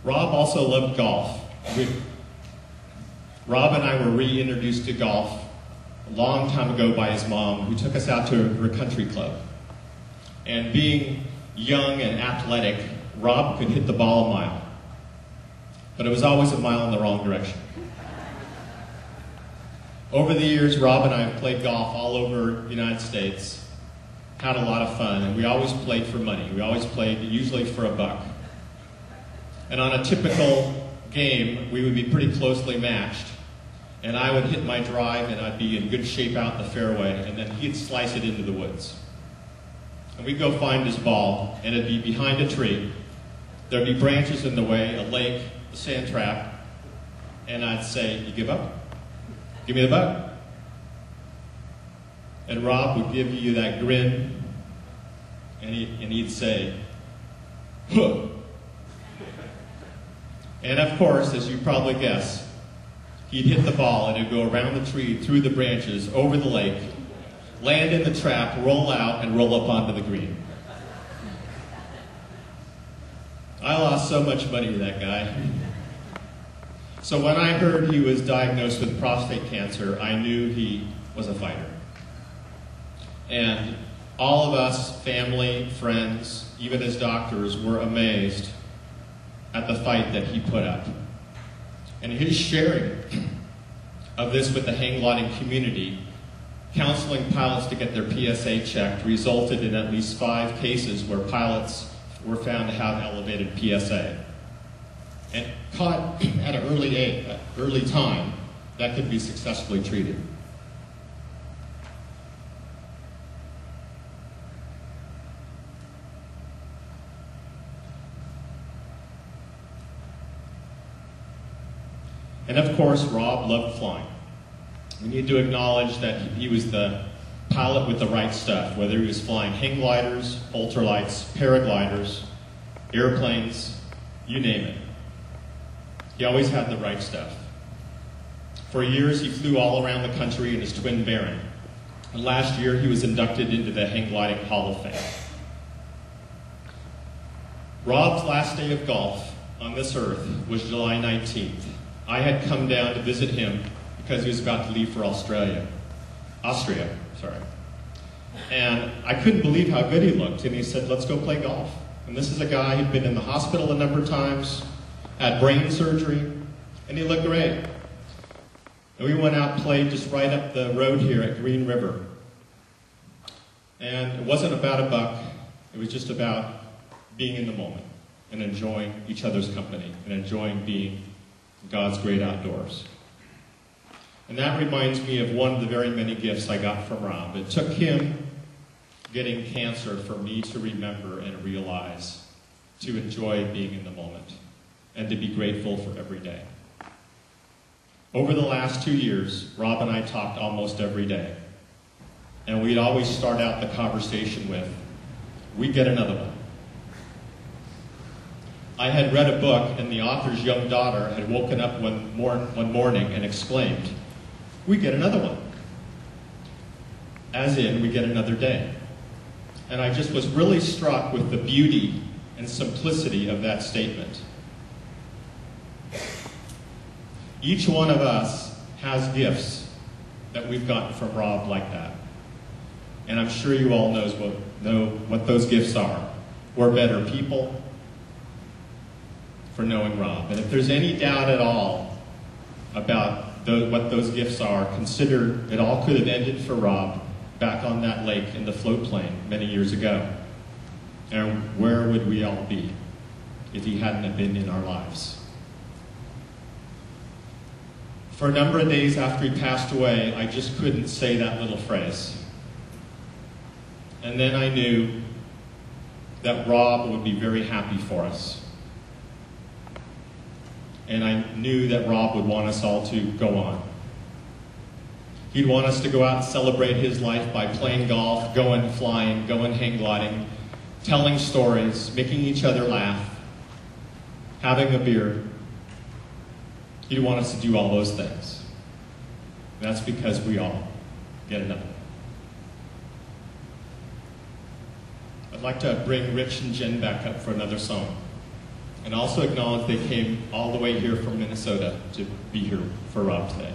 Rob also loved golf. Rob and I were reintroduced to golf a long time ago by his mom, who took us out to her country club. And being young and athletic, Rob could hit the ball a mile. But it was always a mile in the wrong direction. Over the years, Rob and I have played golf all over the United States, had a lot of fun, and we always played for money. We always played usually for $1. And on a typical game, we would be pretty closely matched. And I would hit my drive, and I'd be in good shape out in the fairway, and then he'd slice it into the woods. And we'd go find his ball, and it'd be behind a tree. There'd be branches in the way, a lake, a sand trap, and I'd say, "You give up? Give me the bug." And Rob would give you that grin, and he'd say, "Huh." And of course, as you probably guess, he'd hit the ball and it'd go around the tree, through the branches, over the lake, land in the trap, roll out, and roll up onto the green. I lost so much money to that guy. So when I heard he was diagnosed with prostate cancer, I knew he was a fighter. And all of us, family, friends, even as doctors, were amazed at the fight that he put up. And his sharing of this with the hang gliding community, counseling pilots to get their PSA checked, resulted in at least 5 cases where pilots were found to have elevated PSA. And caught at an early time, that could be successfully treated. And of course, Rob loved flying. We need to acknowledge that he was the pilot with the right stuff, whether he was flying hang gliders, ultralights, paragliders, airplanes, you name it. He always had the right stuff. For years, he flew all around the country in his twin Baron. And last year, he was inducted into the Hang Gliding Hall of Fame. Rob's last day of golf on this earth was July 19th. I had come down to visit him because he was about to leave for Austria. And I couldn't believe how good he looked, and he said, "Let's go play golf." And this is a guy who'd been in the hospital a number of times, had brain surgery, and he looked great. And we went out and played just right up the road here at Green River. And it wasn't about $1, it was just about being in the moment and enjoying each other's company and enjoying being God's great outdoors. And that reminds me of one of the very many gifts I got from Rob. It took him getting cancer for me to remember and realize to enjoy being in the moment and to be grateful for every day. Over the last 2 years, Rob and I talked almost every day. And we'd always start out the conversation with, "We get another one." I had read a book, and the author's young daughter had woken up one morning and exclaimed, "We get another one." As in, we get another day. And I just was really struck with the beauty and simplicity of that statement. Each one of us has gifts that we've gotten from Rob like that. And I'm sure you all know what those gifts are. We're better people for knowing Rob. And if there's any doubt at all about what those gifts are, consider it all could have ended for Rob back on that lake in the float plane many years ago. And where would we all be if he hadn't have been in our lives? For a number of days after he passed away, I just couldn't say that little phrase. And then I knew that Rob would be very happy for us. And I knew that Rob would want us all to go on. He'd want us to go out and celebrate his life by playing golf, going flying, going hang gliding, telling stories, making each other laugh, having a beer. He'd want us to do all those things. That's because we all get another one. I'd like to bring Rich and Jen back up for another song. And also acknowledge they came all the way here from Minnesota to be here for Rob today.